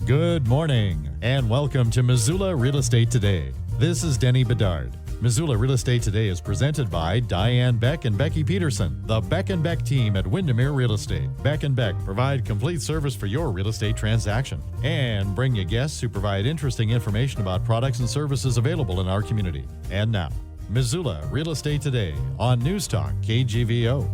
Good morning, and welcome to Missoula Real Estate Today. This is Denny Bedard. Missoula Real Estate Today is presented by Diane Beck and Becky Peterson, the Beck & Beck team at Windermere Real Estate. Beck & Beck provide complete service for your real estate transaction and bring you guests who provide interesting information about products and services available in our community. And now, Missoula Real Estate Today on News Talk KGVO.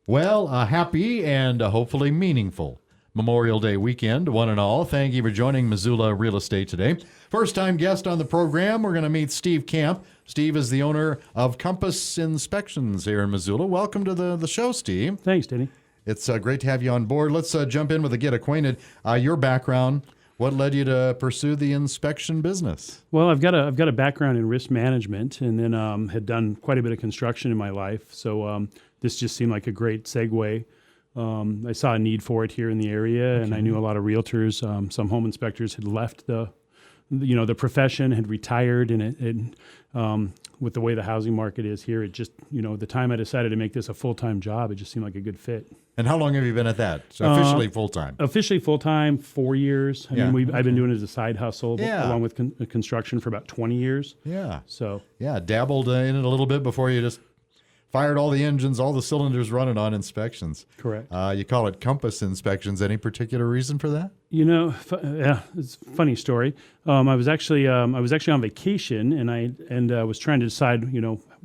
Well, a happy and hopefully meaningful Memorial Day weekend, one and all. Thank you for joining Missoula Real Estate Today. First-time guest on the program, we're going to meet Steve Camp. Steve is the owner of Compass Inspections here in Missoula. Welcome to the show, Steve. Thanks, Denny. It's great to have you on board. Let's jump in with a get acquainted. Your background, what led you to pursue the inspection business? Well, I've got a background in risk management, and then had done quite a bit of construction in my life. So this just seemed like a great segue. I saw a need for it here in the area, and I knew a lot of realtors. Some home inspectors had left the profession, had retired, and with the way the housing market is here, it just, the time I decided to make this a full-time job, it just seemed like a good fit. And how long have you been at that? So officially full-time? Officially full-time, 4 years. I've been doing it as a side hustle along with construction for about 20 years. Yeah. So. Yeah, dabbled in it a little bit before you just fired all the engines, all the cylinders running on inspections. Correct. You call it Compass Inspections. Any particular reason for that? It's a funny story. I was actually on vacation, and I was trying to decide,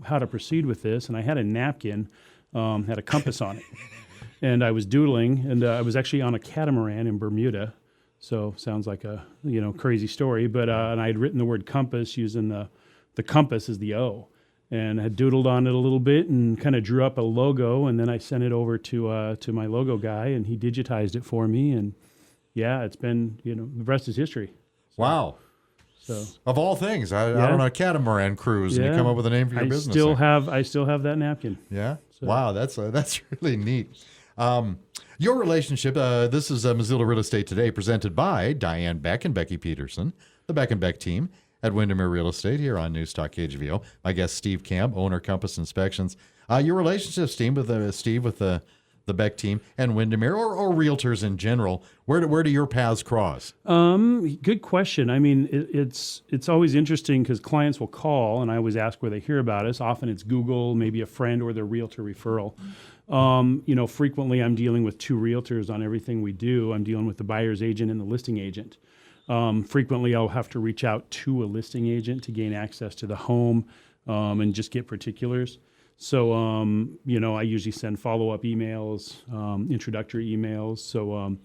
how to proceed with this. And I had a napkin, had a compass on it, and I was doodling. And I was actually on a catamaran in Bermuda. So sounds like a crazy story, but and I had written the word compass using the compass as the O. And I had doodled on it a little bit and kind of drew up a logo, and then I sent it over to my logo guy, and he digitized it for me. And yeah, it's been, the rest is history. So, wow. So of all things, out on a catamaran cruise, and you come up with a name for your business. I still have that napkin. Yeah. So. Wow, that's really neat. Your relationship. This is Missoula Real Estate Today, presented by Diane Beck and Becky Peterson, the Beck & Beck team at Windermere Real Estate here on News Talk KGVO. My guest, Steve Camp, owner Compass Inspections. Your relationship, Steve, with the Beck team and Windermere, or realtors in general, where do your paths cross? Good question. I mean, it's always interesting because clients will call, and I always ask where they hear about us. Often it's Google, maybe a friend, or their realtor referral. Frequently I'm dealing with two realtors on everything we do. I'm dealing with the buyer's agent and the listing agent. Frequently, I'll have to reach out to a listing agent to gain access to the home and just get particulars. So, I usually send follow-up emails, introductory emails. So,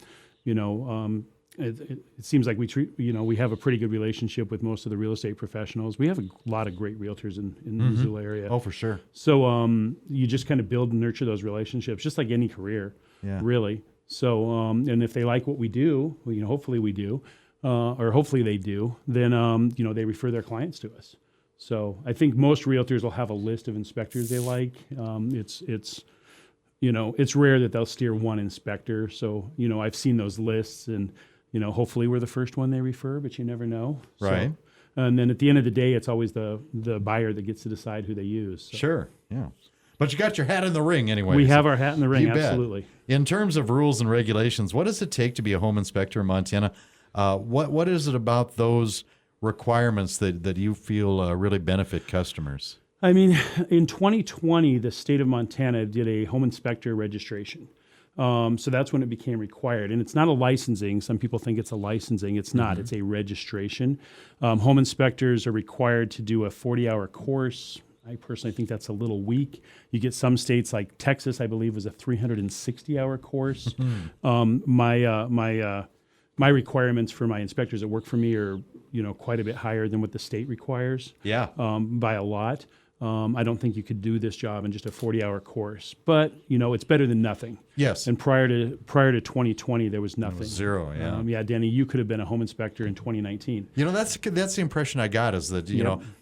it seems like we have a pretty good relationship with most of the real estate professionals. We have a lot of great realtors in the Missoula area. Oh, for sure. So, you just kind of build and nurture those relationships, just like any career, really. So, and if they like what we do, hopefully we do. Or hopefully they do, then, they refer their clients to us. So I think most realtors will have a list of inspectors they like. It's rare that they'll steer one inspector. So, I've seen those lists, and, hopefully we're the first one they refer, but you never know. Right. So, and then at the end of the day, it's always the buyer that gets to decide who they use. So. Sure. Yeah. But you got your hat in the ring anyway. We have our hat in the ring, You bet. absolutely. In terms of rules and regulations, what does it take to be a home inspector in Montana? What is it about those requirements that you feel really benefit customers? I mean, in 2020, the state of Montana did a home inspector registration. So that's when it became required. And it's not a licensing. Some people think it's a licensing. It's not. It's a registration. Home inspectors are required to do a 40-hour course. I personally think that's a little weak. You get some states like Texas, I believe, was a 360-hour course. My requirements for my inspectors that work for me are, quite a bit higher than what the state requires. Yeah. By a lot. I don't think you could do this job in just a 40-hour course, but it's better than nothing. Yes. And prior to 2020, there was nothing. Zero. Yeah. Denny, you could have been a home inspector in 2019. That's the impression I got, is that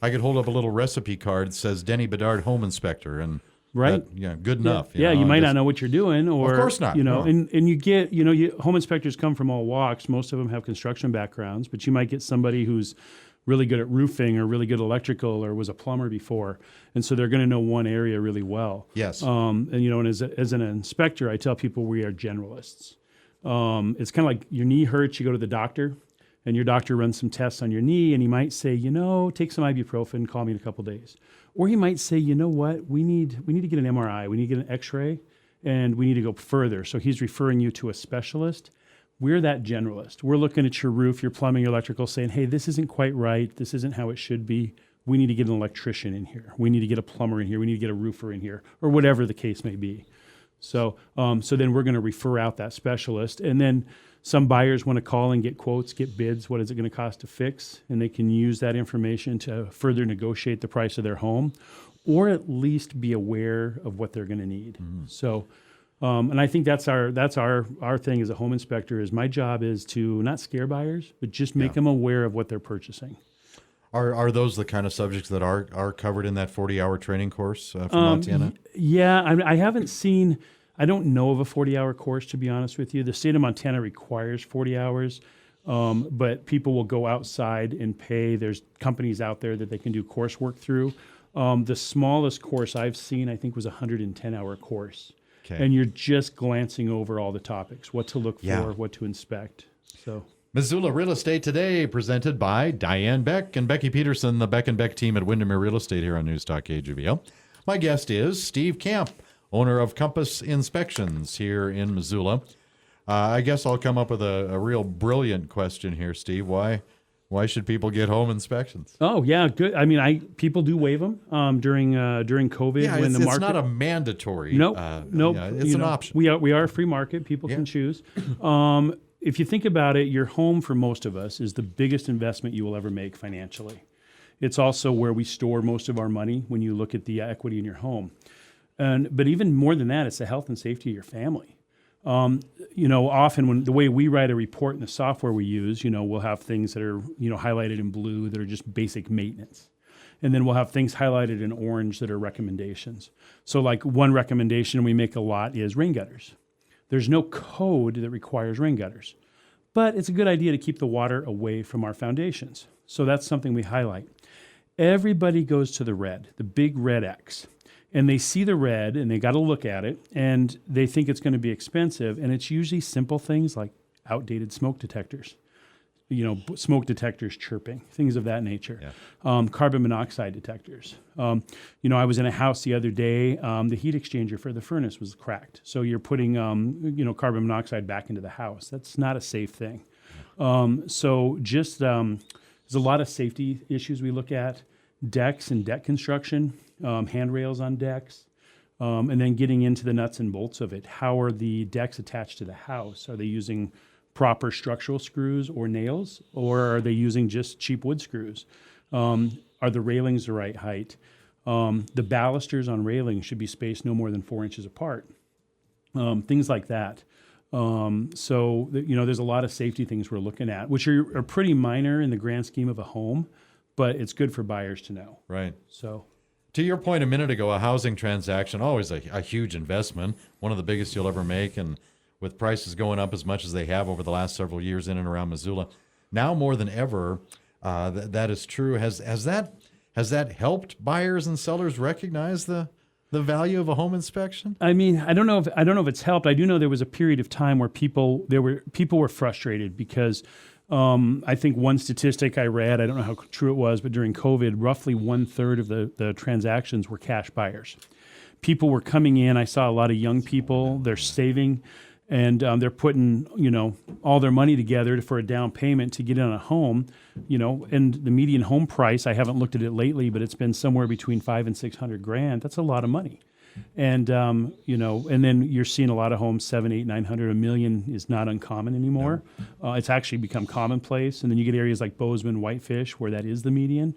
I could hold up a little recipe card that says Denny Bedard Home Inspector, and right. Good enough. You might not know what you're doing, or of course not. No. And you get home inspectors come from all walks. Most of them have construction backgrounds, but you might get somebody who's really good at roofing or really good electrical or was a plumber before. And so they're going to know one area really well. Yes. And as an inspector, I tell people we are generalists. It's kind of like your knee hurts, you go to the doctor, and your doctor runs some tests on your knee, and he might say, take some ibuprofen, call me in a couple days. Or he might say, you know what, we need to get an MRI, we need to get an X-ray, and we need to go further. So he's referring you to a specialist. We're that generalist. We're looking at your roof, your plumbing, your electrical, saying, hey, this isn't quite right. This isn't how it should be. We need to get an electrician in here. We need to get a plumber in here. We need to get a roofer in here, or whatever the case may be. So then we're going to refer out that specialist. And then some buyers want to call and get quotes, get bids. What is it going to cost to fix? And they can use that information to further negotiate the price of their home, or at least be aware of what they're going to need. So, and I think that's our thing as a home inspector. Is my job is to not scare buyers, but just make them aware of what they're purchasing. Are those the kind of subjects that are covered in that 40-hour training course from Montana? Yeah, I haven't seen. I don't know of a 40-hour course, to be honest with you. The state of Montana requires 40 hours, but people will go outside and pay. There's companies out there that they can do coursework through. The smallest course I've seen, I think, was a 110-hour course. Okay. And you're just glancing over all the topics, what to look for, what to inspect. So, Missoula Real Estate Today, presented by Diane Beck and Becky Peterson, the Beck and Beck team at Windermere Real Estate here on News Talk KGVL. My guest is Steve Camp, owner of Compass Inspections here in Missoula. I guess I'll come up with a real brilliant question here, Steve. Why should people get home inspections? Oh yeah, good. I mean, people do waive them during COVID when the market. It's not a mandatory. Nope. It's an option. We are a free market. People can choose. If you think about it, your home for most of us is the biggest investment you will ever make financially. It's also where we store most of our money when you look at the equity in your home. But even more than that, it's the health and safety of your family. Often when the way we write a report in the software we use, we'll have things that are, highlighted in blue that are just basic maintenance. And then we'll have things highlighted in orange that are recommendations. So like one recommendation we make a lot is rain gutters. There's no code that requires rain gutters, but it's a good idea to keep the water away from our foundations. So that's something we highlight. Everybody goes to the red, the big red X. And they see the red and they got to look at it and they think it's going to be expensive. And it's usually simple things like outdated smoke detectors, smoke detectors chirping, things of that nature. Yeah. Carbon monoxide detectors. I was in a house the other day, the heat exchanger for the furnace was cracked. So you're putting, carbon monoxide back into the house. That's not a safe thing. There's a lot of safety issues we look at, decks and deck construction. Handrails on decks, and then getting into the nuts and bolts of it. How are the decks attached to the house? Are they using proper structural screws or nails, or are they using just cheap wood screws? Are the railings the right height? The balusters on railings should be spaced no more than 4 inches apart. Things like that. There's a lot of safety things we're looking at, which are pretty minor in the grand scheme of a home, but it's good for buyers to know. Right. So. To your point a minute ago, a housing transaction, always a huge investment, one of the biggest you'll ever make, and with prices going up as much as they have over the last several years in and around Missoula, now more than ever, that is true. Has that helped buyers and sellers recognize the value of a home inspection? I mean, I don't know if it's helped. I do know there was a period of time where people were frustrated because I think one statistic I read, I don't know how true it was, but during COVID, roughly 1/3 of the transactions were cash buyers. People were coming in. I saw a lot of young people. They're saving, and they're putting all their money together for a down payment to get in a home. And the median home price, I haven't looked at it lately, but it's been somewhere between $500,000 and $600,000. That's a lot of money. And, and then you're seeing a lot of homes, 700, 800, 900, $1 million is not uncommon anymore. No. It's actually become commonplace. And then you get areas like Bozeman, Whitefish, where that is the median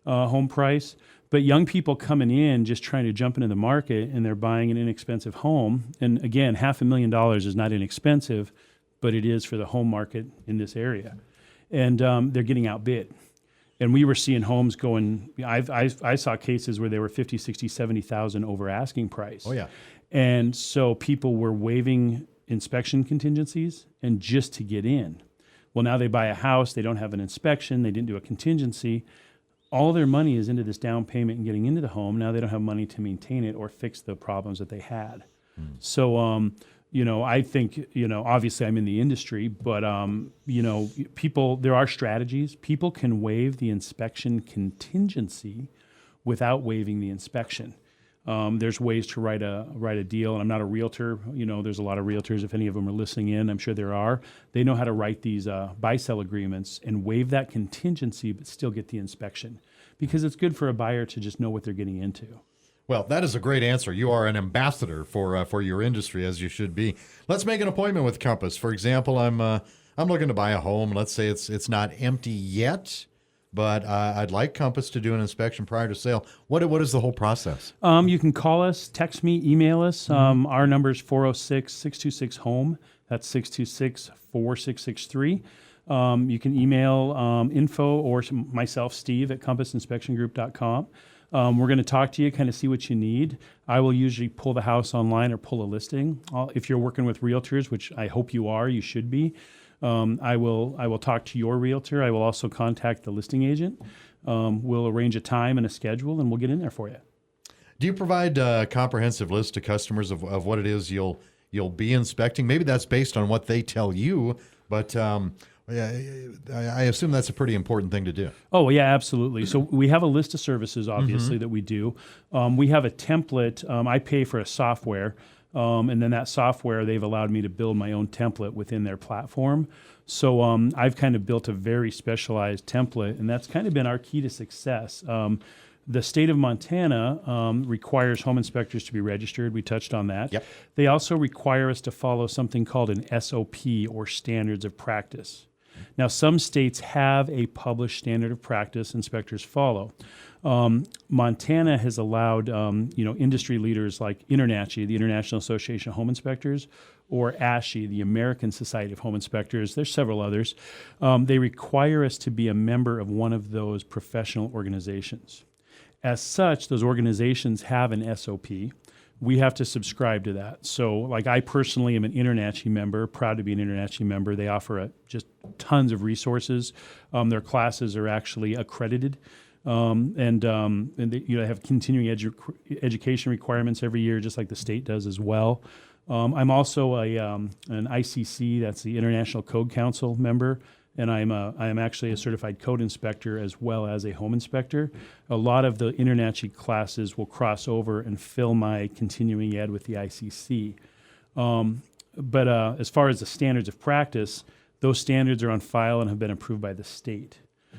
home price. But young people coming in just trying to jump into the market and they're buying an inexpensive home. And again, $500,000 is not inexpensive, but it is for the home market in this area. And they're getting outbid. And we were seeing homes going, I saw cases where they were 50, 60, 70,000 over asking price. Oh, yeah. And so people were waiving inspection contingencies and just to get in. Well, now they buy a house, they don't have an inspection, they didn't do a contingency. All their money is into this down payment and getting into the home. Now they don't have money to maintain it or fix the problems that they had. So, I think, obviously I'm in the industry, but, there are strategies. People can waive the inspection contingency without waiving the inspection. There's ways to write a deal, and I'm not a realtor. There's a lot of realtors. If any of them are listening in, I'm sure there are. They know how to write these buy-sell agreements and waive that contingency, but still get the inspection, because it's good for a buyer to just know what they're getting into. Well, that is a great answer. You are an ambassador for your industry, as you should be. Let's make an appointment with Compass. For example, I'm looking to buy a home. Let's say it's not empty yet, but I'd like Compass to do an inspection prior to sale. What is the whole process? You can call us, text me, email us. Our number is 406-626-HOME. That's 626-4663. You can email info or myself, Steve, at compassinspectiongroup.com. We're going to talk to you, kind of see what you need. I will usually pull the house online or pull a listing. If you're working with realtors, which I hope you are, you should be, I will talk to your realtor. I will also contact the listing agent. We'll arrange a time and a schedule, and we'll get in there for you. Do you provide a comprehensive list to customers of what it is you'll be inspecting? Maybe that's based on what they tell you, but I assume that's a pretty important thing to do. Oh, yeah, absolutely. So we have a list of services, obviously, that we do. We have a template. I pay for a software, and then that software, they've allowed me to build my own template within their platform. So I've kind of built a very specialized template, and that's kind of been our key to success. The state of Montana requires home inspectors to be registered. We touched on that. Yep. They also require us to follow something called an SOP, or standards of practice. Now, some states have a published standard of practice inspectors follow. Montana has allowed, industry leaders like INTRNACHI, the International Association of Home Inspectors, or ASHI, the American Society of Home Inspectors. There's several others. They require us to be a member of one of those professional organizations. As such, those organizations have an SOP. We have to subscribe to that. So, like, I personally am an INTRNACHI member, proud to be an INTRNACHI member. They offer just tons of resources. Their classes are actually accredited, and they, have continuing education requirements every year, just like the state does as well. I'm also an ICC, that's the International Code Council member. And I am actually a certified code inspector as well as a home inspector. A lot of the INTRNACHI classes will cross over and fill my continuing ed with the ICC. But as far as the standards of practice, those standards are on file and have been approved by the state.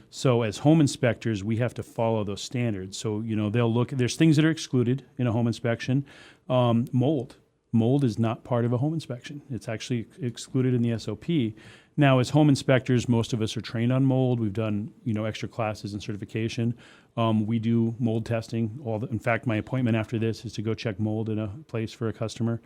So as home inspectors, we have to follow those standards. So, they'll look, there's things that are excluded in a home inspection. Mold. Mold is not part of a home inspection. It's actually excluded in the SOP. Now, as home inspectors, most of us are trained on mold. We've done, extra classes and certification. We do mold testing. In fact, my appointment after this is to go check mold in a place for a customer.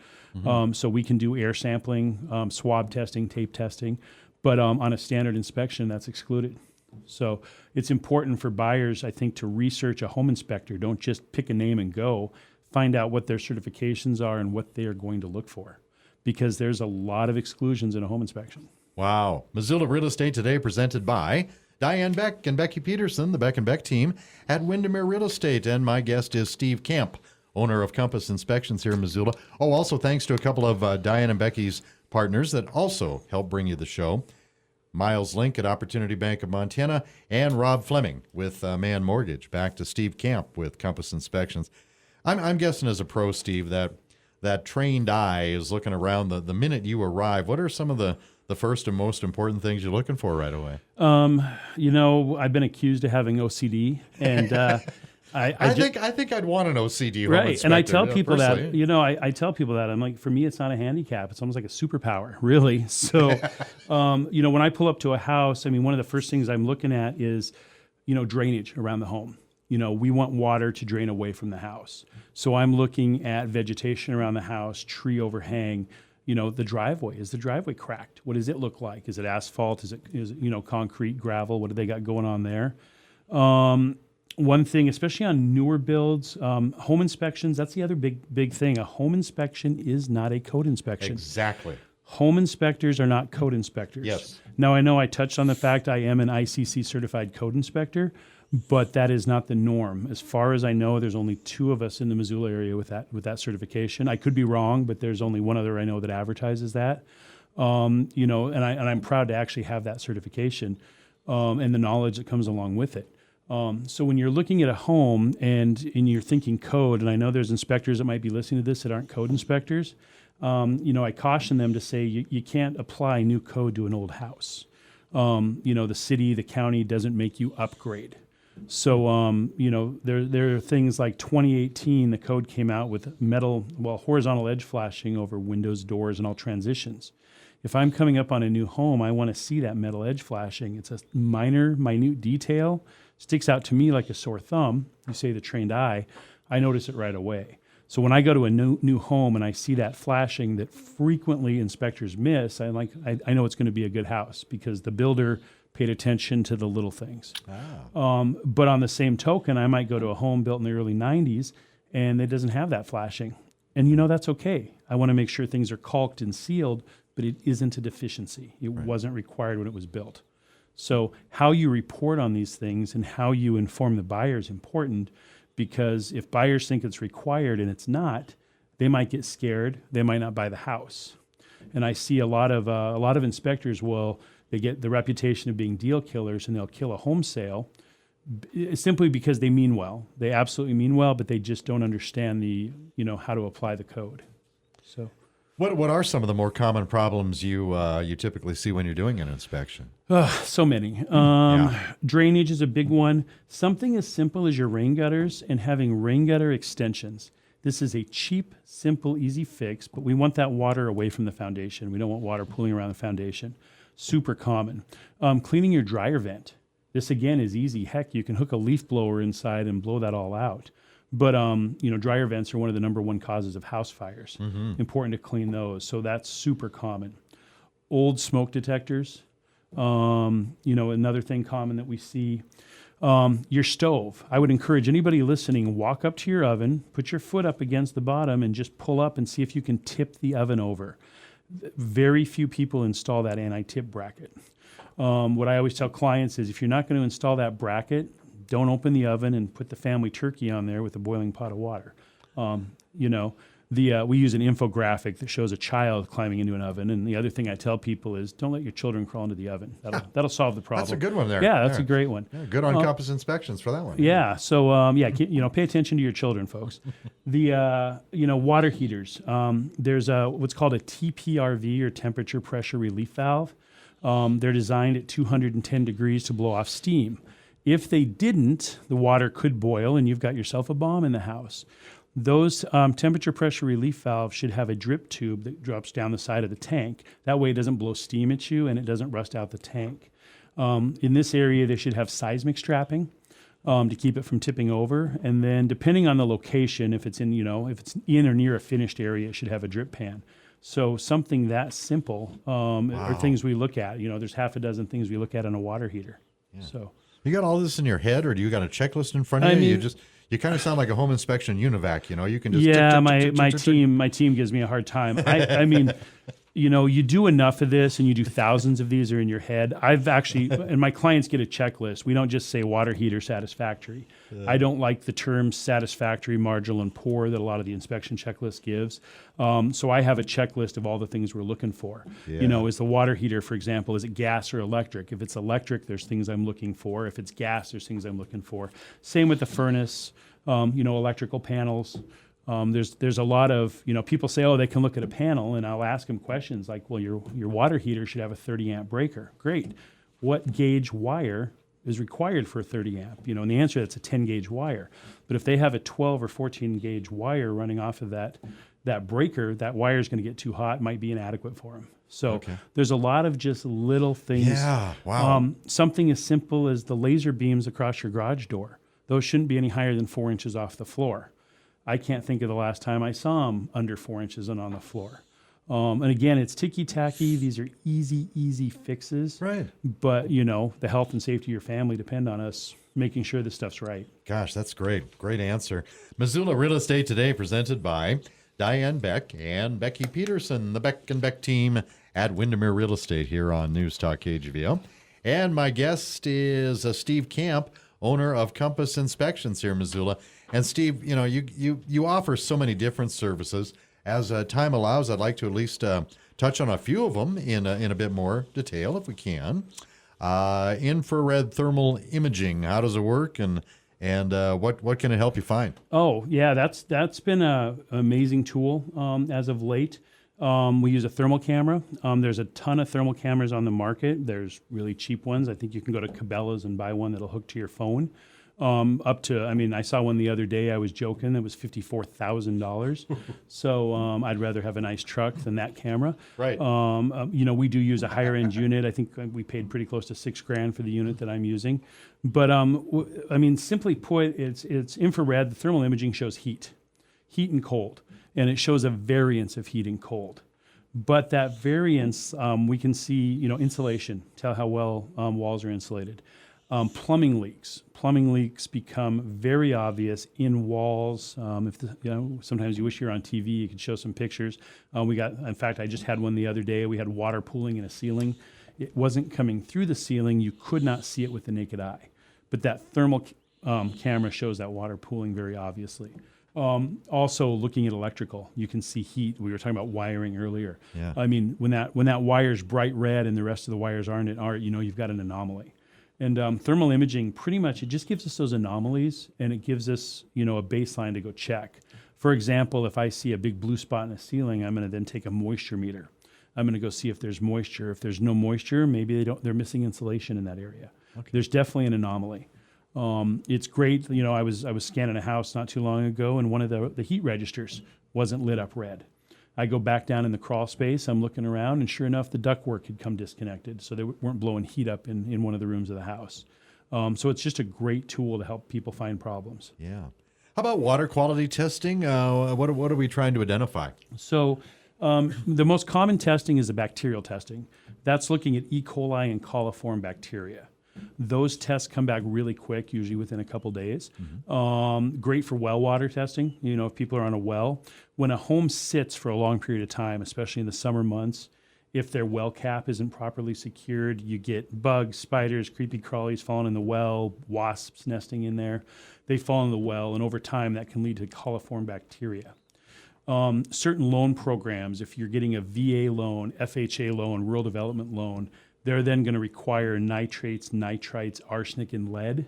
So we can do air sampling, swab testing, tape testing. But on a standard inspection, that's excluded. So it's important for buyers, I think, to research a home inspector. Don't just pick a name and go. Find out what their certifications are and what they are going to look for, because there's a lot of exclusions in a home inspection. Wow. Missoula Real Estate Today, presented by Diane Beck and Becky Peterson, the Beck and Beck team at Windermere Real Estate. And my guest is Steve Camp, owner of Compass Inspections here in Missoula. Oh, also thanks to a couple of Diane and Becky's partners that also help bring you the show. Miles Link at Opportunity Bank of Montana, and Rob Fleming with Man Mortgage. Back to Steve Camp with Compass Inspections. I'm guessing as a pro, Steve, that trained eye is looking around the minute you arrive. What are some of the first and most important things you're looking for right away? I've been accused of having OCD, and I think I'd want an OCD home right. inspector. And I tell people personally. that, I tell people that I'm like, for me, it's not a handicap. It's almost like a superpower, really. So, when I pull up to a house, one of the first things I'm looking at is, drainage around the home. We want water to drain away from the house. So I'm looking at vegetation around the house, tree overhang. The driveway. Is the driveway cracked? What does it look like? Is it asphalt? Is it concrete, gravel? What do they got going on there? One thing, especially on newer builds, home inspections, that's the other big thing. A home inspection is not a code inspection. Exactly. Home inspectors are not code inspectors. Yes. Now, I know I touched on the fact I am an ICC certified code inspector, but that is not the norm. As far as I know, there's only 2 of us in the Missoula area with that certification. I could be wrong, but there's only one other I know that advertises that. You know, and I'm proud to actually have that certification and the knowledge that comes along with it. So when you're looking at a home and you're thinking code, and I know there's inspectors that might be listening to this that aren't code inspectors, you know, I caution them to say you can't apply new code to an old house. You know, the city, the county doesn't make you upgrade. So, you know, there are things like 2018, the code came out with horizontal edge flashing over windows, doors, and all transitions. If I'm coming up on a new home, I want to see that metal edge flashing. It's a minute detail, sticks out to me like a sore thumb. You say the trained eye, I notice it right away. So when I go to a new home and I see that flashing that frequently inspectors miss, I know it's going to be a good house because the builder paid attention to the little things. But on the same token, I might go to a home built in the early 90s and it doesn't have that flashing. And you know, that's okay. I want to make sure things are caulked and sealed, but it isn't a deficiency. It wasn't required when it was built. So how you report on these things and how you inform the buyer is important, because if buyers think it's required and it's not, they might get scared. They might not buy the house. And I see a lot of inspectors they get the reputation of being deal killers, and they'll kill a home sale simply because they mean well. They absolutely mean well, but they just don't understand how to apply the code. So, what are some of the more common problems you typically see when you're doing an inspection? So many. Drainage is a big one. Something as simple as your rain gutters and having rain gutter extensions. This is a cheap, simple, easy fix, but we want that water away from the foundation. We don't want water pooling around the foundation. Super common. Cleaning your dryer vent. This again is easy. Heck, you can hook a leaf blower inside and blow that all out. But dryer vents are one of the number 1 causes of house fires. Mm-hmm. Important to clean those. So that's super common. Old smoke detectors. Another thing common that we see. Your stove. I would encourage anybody listening, walk up to your oven, put your foot up against the bottom, and just pull up and see if you can tip the oven over. Very few people install that anti-tip bracket. What I always tell clients is if you're not going to install that bracket, don't open the oven and put the family turkey on there with a boiling pot of water. We use an infographic that shows a child climbing into an oven. And the other thing I tell people is don't let your children crawl into the oven. That'll solve the problem. That's a good one there. Yeah, that's a great one. Yeah, good on Compass Inspections for that one. Yeah. So, pay attention to your children, folks. The, water heaters. There's what's called a TPRV, or temperature pressure relief valve. They're designed at 210 degrees to blow off steam. If they didn't, the water could boil and you've got yourself a bomb in the house. Those temperature pressure relief valves should have a drip tube that drops down the side of the tank. That way it doesn't blow steam at you and it doesn't rust out the tank. In this area, they should have seismic strapping to keep it from tipping over. And then depending on the location, if it's in or near a finished area, it should have a drip pan. So something that simple are things we look at. There's half a dozen things we look at on a water heater. Yeah. So you got all this in your head, or do you got a checklist in front of you? You kind of sound like a home inspection UNIVAC. You can just my team gives me a hard time. I mean, you do enough of this and you do thousands of these are in your head. I've actually, and my clients get a checklist. We don't just say water heater satisfactory. Yeah. I don't like the terms satisfactory, marginal, and poor that a lot of the inspection checklist gives. So I have a checklist of all the things we're looking for. Yeah. Is the water heater, for example, is it gas or electric? If it's electric, there's things I'm looking for. If it's gas, there's things I'm looking for. Same with the furnace, electrical panels. There's a lot of, people say, they can look at a panel, and I'll ask them questions like, well, your water heater should have a 30 amp breaker. Great. What gauge wire is required for a 30 amp? And the answer, that's a 10 gauge wire. But if they have a 12 or 14 gauge wire running off of that breaker, that wire is going to get too hot, might be inadequate for them. So there's a lot of just little things. Yeah, wow. Something as simple as the laser beams across your garage door. Those shouldn't be any higher than 4 inches off the floor. I can't think of the last time I saw them under 4 inches and on the floor. And again, it's ticky-tacky. These are easy fixes. Right. But, the health and safety of your family depend on us making sure this stuff's right. Gosh, that's great. Great answer. Missoula Real Estate Today, presented by Diane Beck and Becky Peterson, the Beck and Beck team at Windermere Real Estate here on News Talk KGVO. And my guest is Steve Camp, owner of Compass Inspections here in Missoula. And Steve, you know, you offer so many different services. As time allows, I'd like to at least touch on a few of them in a bit more detail, if we can. Infrared thermal imaging. How does it work, and what can it help you find? Oh, yeah, that's been an amazing tool as of late. We use a thermal camera. There's a ton of thermal cameras on the market. There's really cheap ones. I think you can go to Cabela's and buy one that'll hook to your phone. Up to, I mean, I saw one the other day. I was joking. It was $54,000. So I'd rather have a nice truck than that camera. Right. You know, we do use a higher end unit. I think we paid pretty close to $6,000 for the unit that I'm using. But I mean, simply put, it's infrared. The thermal imaging shows heat and cold, and it shows a variance of heat and cold. But that variance, we can see, you know, insulation, tell how well walls are insulated. Plumbing leaks become very obvious in walls. You know, sometimes you wish you were on TV, you could show some pictures. In fact, I just had one the other day. We had water pooling in a ceiling. It wasn't coming through the ceiling. You could not see it with the naked eye. But that thermal camera shows that water pooling very obviously. Also looking at electrical, you can see heat. We were talking about wiring earlier. Yeah. I mean, when that wire's bright red and the rest of the wires aren't, you know, you've got an anomaly. And thermal imaging, pretty much, it just gives us those anomalies, and it gives us, you know, a baseline to go check. For example, if I see a big blue spot in the ceiling, I'm going to then take a moisture meter. I'm going to go see if there's moisture. If there's no moisture, maybe they're missing insulation in that area. Okay. There's definitely an anomaly. It's great. You know, I was scanning a house not too long ago, and one of the heat registers wasn't lit up red. I go back down in the crawl space, I'm looking around, and sure enough, the ductwork had come disconnected, so they weren't blowing heat up in one of the rooms of the house. So it's just a great tool to help people find problems. Yeah. How about water quality testing? What are we trying to identify? So the most common testing is the bacterial testing. That's looking at E. coli and coliform bacteria. Those tests come back really quick, usually within a couple days. Mm-hmm. Great for well water testing. You know, if people are on a well, when a home sits for a long period of time, especially in the summer months, if their well cap isn't properly secured, you get bugs, spiders, creepy crawlies falling in the well, wasps nesting in there. They fall in the well, and over time that can lead to coliform bacteria. Certain loan programs, if you're getting a VA loan, FHA loan, rural development loan, they're then going to require nitrates, nitrites, arsenic, and lead.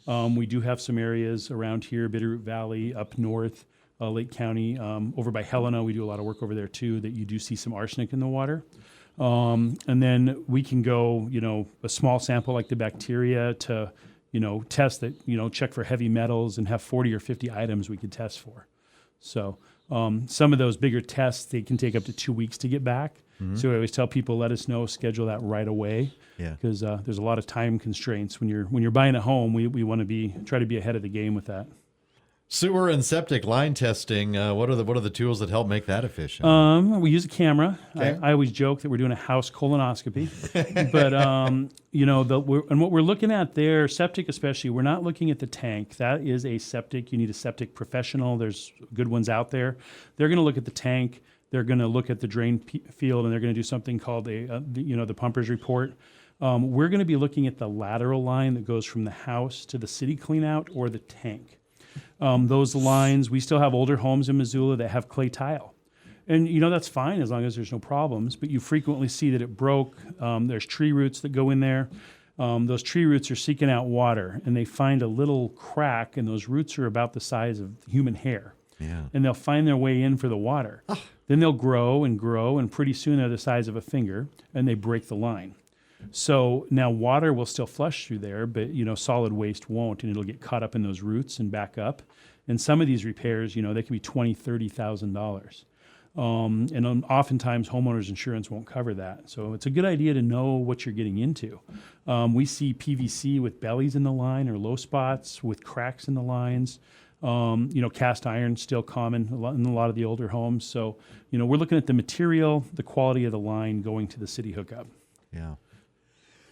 We do have some areas around here, Bitterroot Valley, up north, Lake County, over by Helena. We do a lot of work over there too, that you do see some arsenic in the water. And then we can go, you know, a small sample like the bacteria to, you know, test that, you know, check for heavy metals and have 40 or 50 items we could test for. So some of those bigger tests, they can take up to 2 weeks to get back. Mm-hmm. So I always tell people, let us know, schedule that right away. Yeah. Because there's a lot of time constraints when you're buying a home. We want to try to be ahead of the game with that. Sewer and septic line testing. What are the tools that help make that efficient? We use a camera. Okay. I always joke that we're doing a house colonoscopy, but you know, and what we're looking at there, septic especially, we're not looking at the tank. That is a septic. You need a septic professional. There's good ones out there. They're going to look at the tank. They're going to look at the drain field, and they're going to do something called the pumper's report. We're going to be looking at the lateral line that goes from the house to the city cleanout or the tank. Those lines, we still have older homes in Missoula that have clay tile. And, you know, that's fine as long as there's no problems, but you frequently see that it broke. There's tree roots that go in there. Those tree roots are seeking out water, and they find a little crack, and those roots are about the size of human hair. Yeah. And they'll find their way in for the water. Oh. Then they'll grow, and pretty soon they're the size of a finger, and they break the line. So now water will still flush through there, but, you know, solid waste won't, and it'll get caught up in those roots and back up. And some of these repairs, you know, they can be $20,000, $30,000. And oftentimes homeowners insurance won't cover that. So it's a good idea to know what you're getting into. We see PVC with bellies in the line or low spots with cracks in the lines. You know, cast iron still common in a lot of the older homes. So, you know, we're looking at the material, the quality of the line going to the city hookup. Yeah.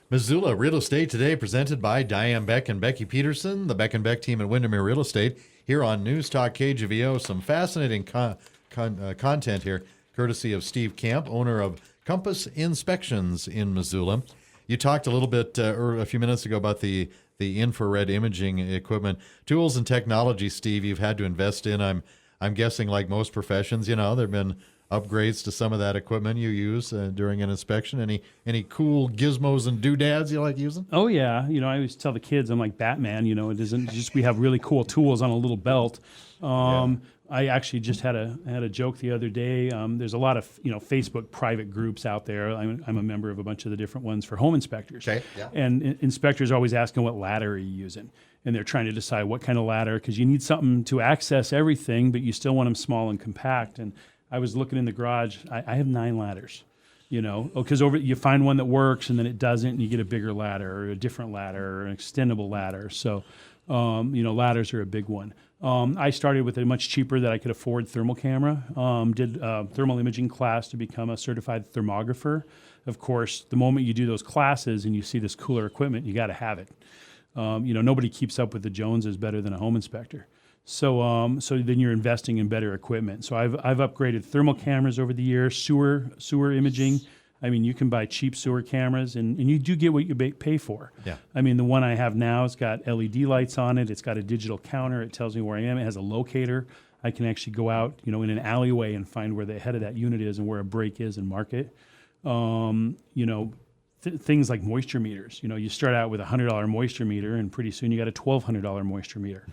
Missoula Real Estate Today, presented by Diane Beck and Becky Peterson, the Beck and Beck team at Windermere Real Estate, here on News Talk KGVO. Some fascinating content here, courtesy of Steve Camp, owner of Compass Inspections in Missoula. You talked a little bit a few minutes ago about the the infrared imaging equipment, tools and technology, Steve, you've had to invest in. I'm guessing, like most professions, there have been upgrades to some of that equipment you use during an inspection. Any cool gizmos and doodads you like using? Oh yeah, I always tell the kids I'm like Batman. It isn't just we have really cool tools on a little belt. I actually just had a joke the other day. There's a lot of Facebook private groups out there. I'm a member of a bunch of the different ones for home inspectors. Okay. Yeah. And inspectors are always asking what ladder are you using, and they're trying to decide what kind of ladder, because you need something to access everything, but you still want them small and compact. And I was looking in the garage. I have 9 ladders. Because you find one that works and then it doesn't, and you get a bigger ladder or a different ladder or an extendable ladder. So, ladders are a big one. I started with a much cheaper that I could afford thermal camera. Did a thermal imaging class to become a certified thermographer. Of course, the moment you do those classes and you see this cooler equipment, you got to have it. Nobody keeps up with the Joneses better than a home inspector. So then you're investing in better equipment. So I've upgraded thermal cameras over the years, sewer imaging. I mean, you can buy cheap sewer cameras, and you do get what you pay for. Yeah. I mean, the one I have now, it's got LED lights on it. It's got a digital counter. It tells me where I am. It has a locator. I can actually go out, in an alleyway and find where the head of that unit is and where a break is and mark it. Things like moisture meters. You start out with a $100 moisture meter, and pretty soon you got a $1,200 moisture meter.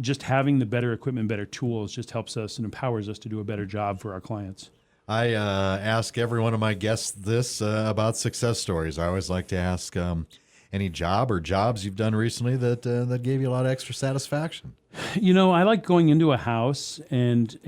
Just having the better equipment, better tools just helps us and empowers us to do a better job for our clients. I ask every one of my guests this about success stories. I always like to ask any job or jobs you've done recently that gave you a lot of extra satisfaction. I like going into a house and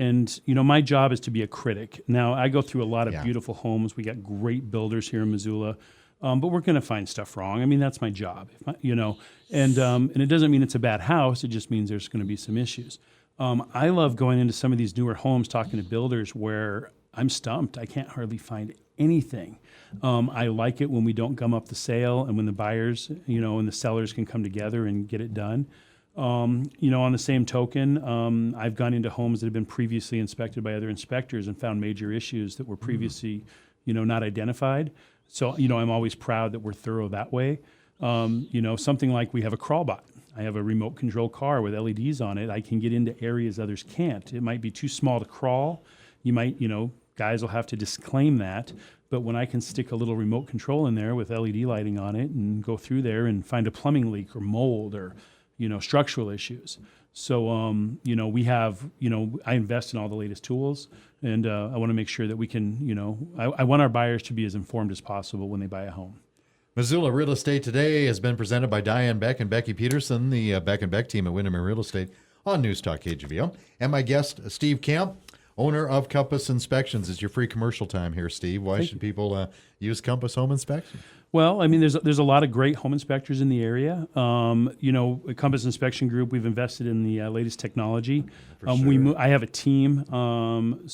my job is to be a critic. Now, I go through a lot of beautiful homes. We got great builders here in Missoula. But we're going to find stuff wrong. I mean, that's my job, and it doesn't mean it's a bad house. It just means there's going to be some issues. I love going into some of these newer homes, talking to builders where I'm stumped. I can't hardly find anything. I like it when we don't gum up the sale and when the buyers, and the sellers can come together and get it done. On the same token, I've gone into homes that have been previously inspected by other inspectors and found major issues that were previously, not identified. So, I'm always proud that we're thorough that way. Something like we have a crawl bot. I have a remote control car with LEDs on it. I can get into areas others can't. It might be too small to crawl. You might, guys will have to disclaim that. But when I can stick a little remote control in there with LED lighting on it and go through there and find a plumbing leak or mold or, structural issues. So, we have, I invest in all the latest tools, and I want to make sure that we can, I want our buyers to be as informed as possible when they buy a home. Missoula Real Estate Today has been presented by Diane Beck and Becky Peterson, the Beck and Beck team at Windermere Real Estate on News Talk KGVO. And my guest, Steve Camp, owner of Compass Inspections. It's your free commercial time here, Steve. Why should people use Compass Home Inspection? Well, I mean, there's a lot of great home inspectors in the area. Compass Inspection Group, we've invested in the latest technology. Sure. I have a team, and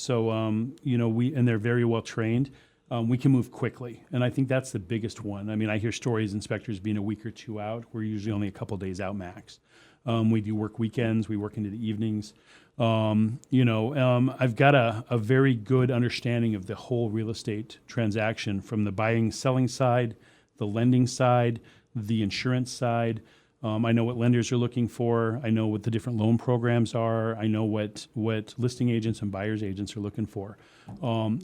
they're very well trained. We can move quickly, and I think that's the biggest one. I mean, I hear stories inspectors being a week or two out. We're usually only a couple days out max. We do work weekends. We work into the evenings. I've got a very good understanding of the whole real estate transaction, from the buying, selling side, the lending side, the insurance side. I know what lenders are looking for. I know what the different loan programs are. I know what listing agents and buyers agents are looking for.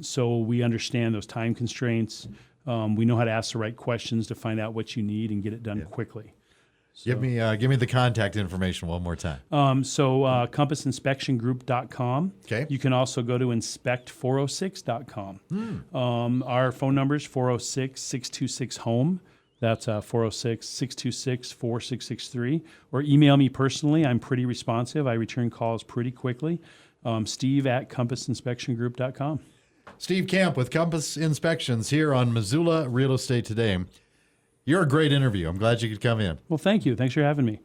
So we understand those time constraints. We know how to ask the right questions to find out what you need and get it done quickly. So, give me the contact information one more time. CompassInspectionGroup.com. Okay. You can also go to inspect406.com. Our phone number is 406-626-HOME. That's 406-626-4663. Or email me personally. I'm pretty responsive. I return calls pretty quickly. Steve@CompassInspectionGroup.com. Steve Camp with Compass Inspections here on Missoula Real Estate Today. You're a great interview. I'm glad you could come in. Well, thank you. Thanks for having me.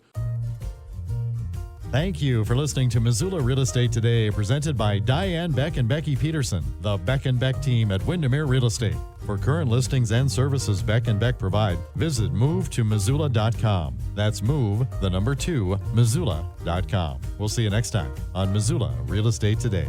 Thank you for listening to Missoula Real Estate Today, presented by Diane Beck and Becky Peterson, the Beck and Beck team at Windermere Real Estate. For current listings and services Beck and Beck provide, visit MoveToMissoula.com. That's Missoula.com. We'll see you next time on Missoula Real Estate Today.